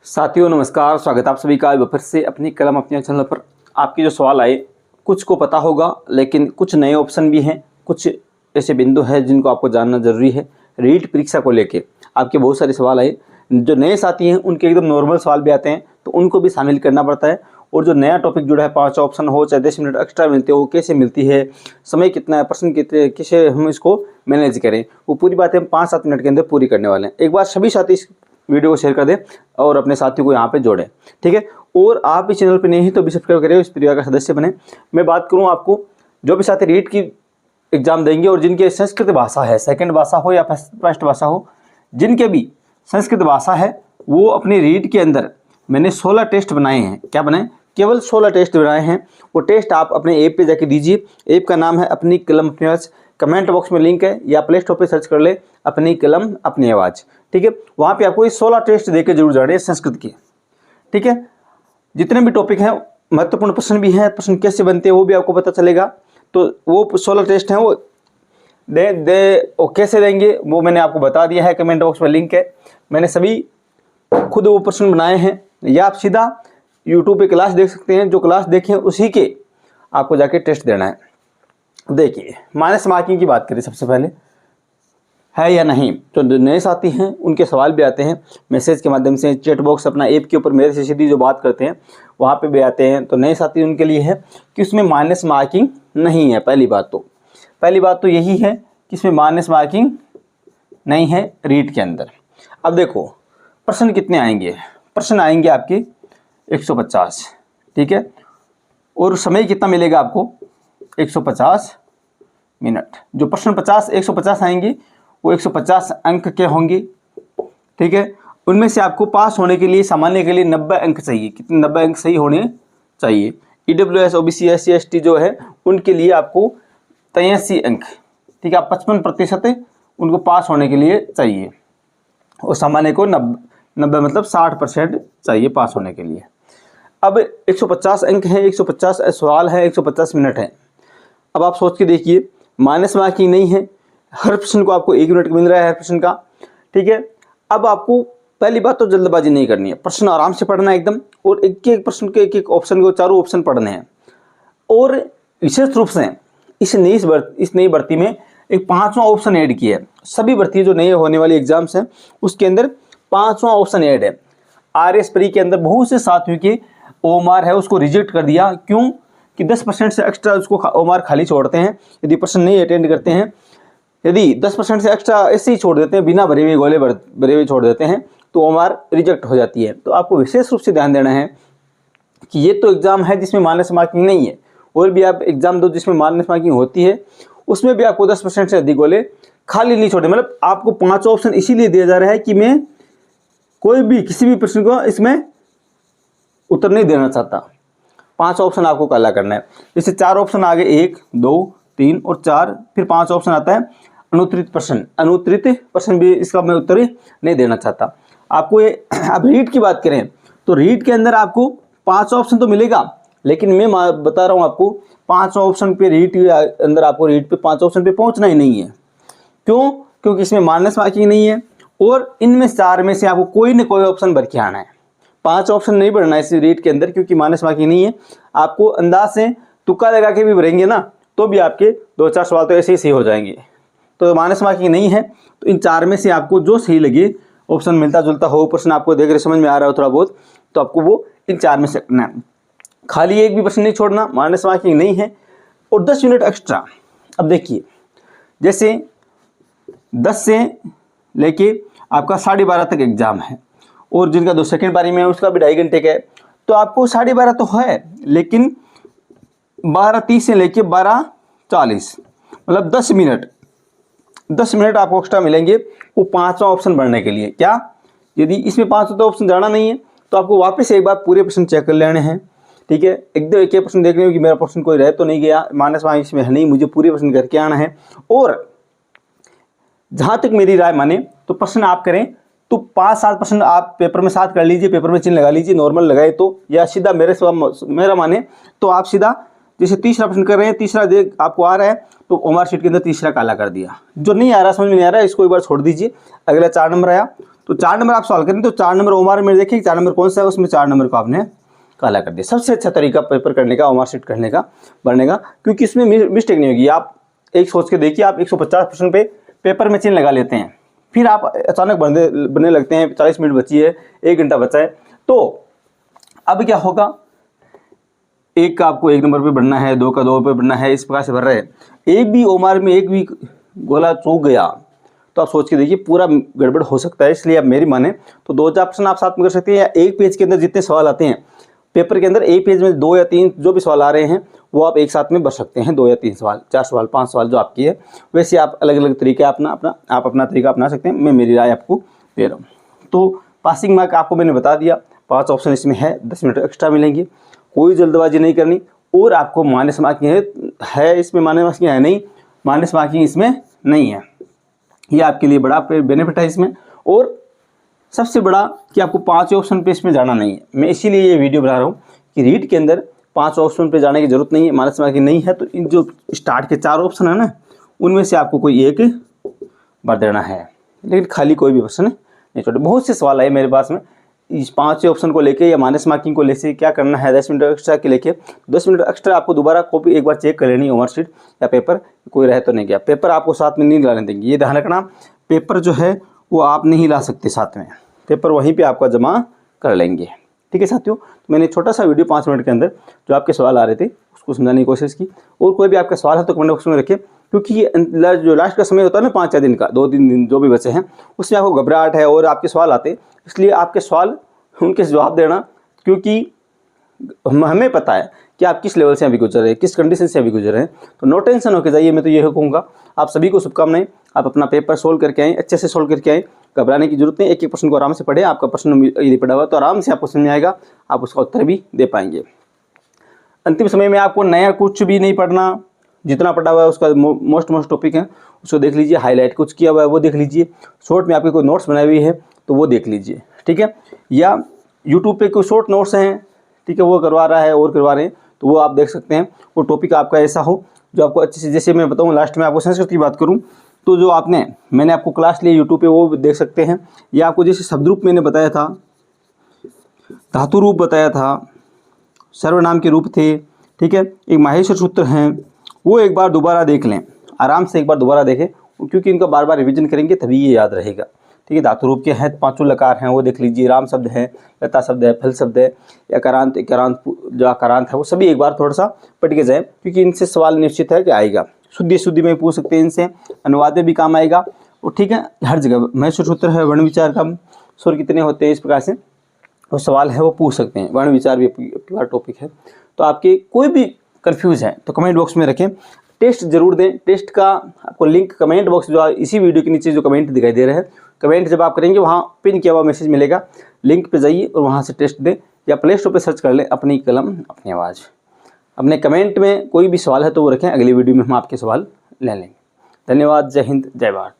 साथियों नमस्कार, स्वागत आप सभी का फिर से अपनी कलम अपने चैनल पर। आपके जो सवाल आए कुछ को पता होगा, लेकिन कुछ नए ऑप्शन भी हैं, कुछ ऐसे बिंदु हैं जिनको आपको जानना जरूरी है। रीट परीक्षा को लेके आपके बहुत सारे सवाल आए। जो नए साथी हैं उनके एकदम नॉर्मल सवाल भी आते हैं, तो उनको भी शामिल करना पड़ता है। और जो नया टॉपिक जुड़ा है 5 ऑप्शन हो चाहे 10 मिनट एक्स्ट्रा मिलते हो, वो कैसे मिलती है, समय कितना है, प्रश्न कितने, कैसे हम इसको मैनेज करें, वो पूरी बातें हम 5-7 मिनट के अंदर पूरी करने वाले हैं। एक बार सभी साथी इस वीडियो को शेयर कर दें और अपने साथियों को यहाँ पे जोड़ें, ठीक है। और आप इस चैनल पे नहीं तो भी सब्सक्राइब करें, इस परिवार का सदस्य बने। मैं बात करूँ आपको, जो भी साथी रीट की एग्जाम देंगे और जिनके संस्कृत भाषा है, सेकंड भाषा हो या फर्स्ट भाषा हो, जिनके भी संस्कृत भाषा है, वो अपनी रीट के अंदर मैंने 16 टेस्ट बनाए हैं। क्या बनाए? केवल 16 टेस्ट बनाए हैं। वो टेस्ट आप अपने ऐप पे जाके दीजिए। ऐप का नाम है अपनी कलम अपनी आवाज़। कमेंट बॉक्स में लिंक है, या प्ले स्टोर पे सर्च कर ले अपनी कलम अपनी आवाज़, ठीक है। वहाँ पे आपको ये 16 टेस्ट देके जरूर जाने संस्कृत के, ठीक है। जितने भी टॉपिक हैं, महत्वपूर्ण प्रश्न भी हैं, प्रश्न कैसे बनते हैं वो भी आपको पता चलेगा। तो वो 16 टेस्ट हैं, वो वो कैसे देंगे वो मैंने आपको बता दिया है। कमेंट बॉक्स में लिंक है। मैंने सभी खुद वो प्रश्न बनाए हैं, या आप सीधा यूट्यूब पे क्लास देख सकते हैं। जो क्लास देखें उसी के आपको जाके टेस्ट देना है। देखिए, माइनस मार्किंग की बात करें सबसे पहले, है या नहीं। तो जो नए साथी हैं उनके सवाल भी आते हैं मैसेज के माध्यम से, चैट बॉक्स अपना ऐप के ऊपर मेरे से सीधी जो बात करते हैं वहाँ पे भी आते हैं। तो नए साथी उनके लिए है कि उसमें माइनस मार्किंग नहीं है। पहली बात तो यही है कि इसमें माइनस मार्किंग नहीं है रीट के अंदर। अब देखो प्रश्न कितने आएंगे। प्रश्न आएंगे आपके 150, ठीक है। और समय कितना मिलेगा आपको? 150 मिनट। जो प्रश्न 150 आएंगे वो 150 अंक के होंगे, ठीक है। उनमें से आपको पास होने के लिए, सामान्य के लिए 90 अंक चाहिए। कितने? 90 अंक सही होने चाहिए। EWS OBC SC ST जो है उनके लिए आपको 83 अंक, ठीक है। 55% उनको पास होने के लिए चाहिए, और सामान्य को 90 मतलब 60% चाहिए पास होने के लिए। अब 150 अंक है, 150 सवाल है, 150 मिनट है। अब आप सोच के देखिए, माइनस मार्किंग नहीं है। हर प्रश्न को आपको 1 मिनट मिल रहा है हर प्रश्न का, ठीक है। अब आपको पहली बात तो जल्दबाजी नहीं करनी है, प्रश्न आराम से पढ़ना है एकदम, और एक एक प्रश्न के एक ऑप्शन को, चारों ऑप्शन पढ़ने हैं। और विशेष रूप से इस नई भर्ती में एक 5वां ऑप्शन ऐड किया है। सभी भर्ती जो नए होने वाली एग्जाम्स हैं उसके अंदर 5वां ऑप्शन ऐड है। RS प्री के अंदर बहुत से साथियों के OMR है उसको रिजेक्ट कर दिया। क्यों? कि 10% से एक्स्ट्रा उसको OMR खाली छोड़ते हैं यदि प्रश्न नहीं अटेंड करते हैं। यदि 10% से एक्स्ट्रा ऐसे ही छोड़ देते हैं, बिना भरे हुए गोले भरे हुए छोड़ देते हैं, तो OMR रिजेक्ट हो जाती है। तो आपको विशेष रूप से ध्यान देना है कि ये तो एग्जाम है जिसमें माइनस मार्किंग नहीं है। और भी आप एग्जाम दो जिसमें माइनस मार्किंग होती है, उसमें भी आपको 10% से अधिक गोले खाली नहीं छोड़े। मतलब आपको 5 ऑप्शन इसीलिए दिया जा रहा है कि मैं कोई भी किसी भी प्रश्न को इसमें उत्तर नहीं देना चाहता। 5 ऑप्शन आपको काला करना है। जैसे 4 ऑप्शन आगे 1, 2, 3 और 4, फिर 5 ऑप्शन आता है अनुत्तरित प्रश्न भी इसका मैं उत्तर नहीं देना चाहता आपको। ये अब रीट की बात करें तो रीट के अंदर आपको 5 ऑप्शन तो मिलेगा, लेकिन मैं बता रहा हूँ आपको 5 ऑप्शन पे रीट के अंदर आपको रीट पे 5 ऑप्शन पे पहुँचना ही नहीं है। क्यों? क्योंकि इसमें माइनस मार्किंग नहीं है, और इनमें 4 में से आपको कोई न कोई ऑप्शन भर के आना है। 5 ऑप्शन नहीं भरना है इस रीट के अंदर, क्योंकि माइनस मार्किंग नहीं है। आपको अंदाज से तुक्का लगा के भी भरेंगे ना, तो भी आपके 2-4 सवाल तो ऐसे ही सही हो जाएंगे। तो माइनस मार्किंग नहीं है, तो इन 4 में से आपको जो सही लगे, ऑप्शन मिलता जुलता हो, प्रश्न आपको देख रहे समझ में आ रहा हो थोड़ा बहुत, तो आपको वो इन 4 में से करना है। खाली एक भी प्रश्न नहीं छोड़ना, माइनस मार्किंग नहीं है। और 10 मिनट एक्स्ट्रा। अब देखिए, जैसे 10 से लेके आपका 12:30 तक एग्जाम है, और जिनका 2 सेकंड पारी में है उसका भी 2.5 घंटे का है, तो आपको 12:30 तो है, लेकिन 12:30 से लेके 12:40 मतलब 10 मिनट आपको एक्स्ट्रा मिलेंगे वो 5वां ऑप्शन भरने के लिए। क्या? यदि इसमें 5 ऑप्शन जाना नहीं है तो आपको वापस एक बार पूरे प्रश्न चेक कर लेने हैं, ठीक है। एकदम एक प्रश्न देख रहे हो कि मेरा प्रश्न कोई रह तो नहीं गया, माइनस मार्क्स इसमें है नहीं, मुझे पूरे प्रश्न करके आना है। और जहाँ तक मेरी राय माने तो प्रश्न आप करें तो 5-7 प्रश्न आप पेपर में साथ कर लीजिए, पेपर में चिन्ह लगा लीजिए, नॉर्मल लगाए तो, या सीधा मेरा माने तो आप सीधा जैसे तीसरा प्रश्न कर रहे हैं, तीसरा देख आपको आ रहा है तो OMR शीट के अंदर तीसरा काला कर दिया। जो नहीं आ रहा, समझ में नहीं आ रहा है, इसको एक बार छोड़ दीजिए। अगला 4 नंबर आया तो 4 नंबर आप सॉल्व करें तो 4 नंबर ओमार में देखिए 4 नंबर कौन सा है, उसमें 4 नंबर को आपने काला कर दिया। सबसे अच्छा तरीका पेपर करने का, ओमार शीट करने का, भरने का, क्योंकि इसमें मिस्टेक नहीं होगी। आप एक सोच के देखिए, आप 150% पे पेपर में चिन्ह लगा लेते हैं, फिर आप अचानक बनने लगते हैं, 40 मिनट बची है, 1 घंटा बचा है, तो अब क्या होगा, एक का आपको 1 नंबर पे बढ़ना है, 2 का 2 पे बढ़ना है, इस प्रकार से भर रहे हैं। एक भी ओमार में एक भी गोला चूक गया तो आप सोच के देखिए पूरा गड़बड़ हो सकता है। इसलिए आप मेरी माने तो 2-4 प्रश्न आप साथ में कर सकते हैं, या एक पेज के अंदर जितने सवाल आते हैं पेपर के अंदर, एक पेज में 2 या 3 जो भी सवाल आ रहे हैं वो आप एक साथ में भर सकते हैं। 2 या 3 सवाल, 4 सवाल, 5 सवाल जो आपकी है, वैसे आप अलग अलग तरीके आप अपना तरीका अपना सकते हैं। मैं मेरी राय आपको दे रहा हूँ। तो पासिंग मार्क आपको मैंने बता दिया, 5 ऑप्शन इसमें है, 10 मिनट एक्स्ट्रा मिलेंगे, कोई जल्दबाजी नहीं करनी। और आपको माइनस मार्किंग है इसमें, माइनस मार्किंग है नहीं, माइनस मार्किंग इसमें नहीं है। ये आपके लिए बड़ा बेनिफिट है इसमें। और सबसे बड़ा कि आपको 5 ऑप्शन पे इसमें जाना नहीं है। मैं इसीलिए ये वीडियो बना रहा हूँ कि रीट के अंदर 5 ऑप्शन पे जाने की जरूरत नहीं है, माइनस मार्किंग नहीं है। तो इन जो स्टार्ट के 4 ऑप्शन है ना, उनमें से आपको कोई एक भर देना है, लेकिन खाली कोई भी ऑप्शन नहीं छोड़े। बहुत से सवाल आए मेरे पास में इस 5 ऑप्शन को लेके या माइनस मार्किंग को लेके क्या करना है, 10 मिनट एक्स्ट्रा के लेके। 10 मिनट एक्स्ट्रा आपको दोबारा कॉपी एक बार चेक कर लेनी है, ओमार शीट या पेपर कोई रहे तो नहीं गया। पेपर आपको साथ में नहीं लाने देंगे, ये ध्यान रखना। पेपर जो है वो आप नहीं ला सकते साथ में, पेपर वहीं पे आपका जमा कर लेंगे। ठीक है साथियों, तो मैंने छोटा सा वीडियो 5 मिनट के अंदर जो आपके सवाल आ रहे थे उसको समझाने की कोशिश की। और कोई भी आपका सवाल है तो कमेंट बॉक्स में रखें, क्योंकि ये जो लास्ट का समय होता है ना, 5-4 दिन का, 2-3 दिन जो भी बचे हैं, उसमें आपको घबराहट है और आपके सवाल आते, इसलिए आपके सवाल उनके जवाब देना, क्योंकि हमें पता है कि आप किस लेवल से अभी गुजर रहे हैं, किस कंडीशन से अभी गुजर रहे हैं। तो नो टेंशन होकर जाइए, मैं तो ये कहूँगा। आप सभी को शुभकामनाएं, आप अपना पेपर सोल्व करके आएँ, अच्छे से सोल्व करके आएँ, घबराने की जरूरत नहीं। एक एक प्रश्न को आराम से पढ़ें, आपका प्रश्न यदि पढ़ा हुआ तो आराम से आपको समझ में आएगा, आप उसका उत्तर भी दे पाएंगे। अंतिम समय में आपको नया कुछ भी नहीं पढ़ना, जितना पढ़ा हुआ है उसका मोस्ट टॉपिक है उसको देख लीजिए, हाईलाइट कुछ किया हुआ है वो देख लीजिए, शॉर्ट में आपके कोई नोट्स बनाए हुए है तो वो देख लीजिए, ठीक है। या यूट्यूब पे कोई शॉर्ट नोट्स हैं, ठीक है, वो करवा रहा है और करवा रहे हैं तो वो आप देख सकते हैं। वो टॉपिक आपका ऐसा हो जो आपको अच्छे से, जैसे मैं बताऊँ लास्ट में आपको संस्कृत की बात करूँ तो जो मैंने आपको क्लास ली यूट्यूब पे वो देख सकते हैं। या आपको जैसे शब्द रूप मैंने बताया था, धातु रूप बताया था, सर्वनाम के रूप थे, ठीक है, एक माहेश्वर सूत्र हैं, वो एक बार दोबारा देख लें, आराम से एक बार दोबारा देखें, क्योंकि इनका बार बार रिवीजन करेंगे तभी ये याद रहेगा। ठीक है, धातु रूप के हैं 5 लकार हैं वो देख लीजिए, राम शब्द है, लता शब्द है, फल शब्द है, अकारांत जो अकारांत है वो सभी एक बार थोड़ा सा पढ़ के जाए, क्योंकि इनसे सवाल निश्चित है कि आएगा। शुद्धि में पूछ सकते हैं इनसे, अनुवाद में भी काम आएगा। और ठीक है, हर जगह महेश्वर सूत्र है, वर्ण विचार का स्वर कितने होते हैं, इस प्रकार से वो सवाल है वो पूछ सकते हैं। वर्ण विचार भी आपका टॉपिक है। तो आपके कोई भी कंफ्यूज है तो कमेंट बॉक्स में रखें, टेस्ट जरूर दें। टेस्ट का आपको लिंक कमेंट बॉक्स जो इसी वीडियो के नीचे जो कमेंट दिखाई दे रहे हैं, कमेंट जब आप करेंगे वहाँ पिन किया हुआ मैसेज मिलेगा, लिंक पे जाइए और वहाँ से टेस्ट दें, या प्ले स्टोर पे सर्च कर लें अपनी कलम अपनी आवाज़। अपने कमेंट में कोई भी सवाल है तो वो रखें, अगली वीडियो में हम आपके सवाल ले लेंगे। धन्यवाद, जय हिंद, जय भारत।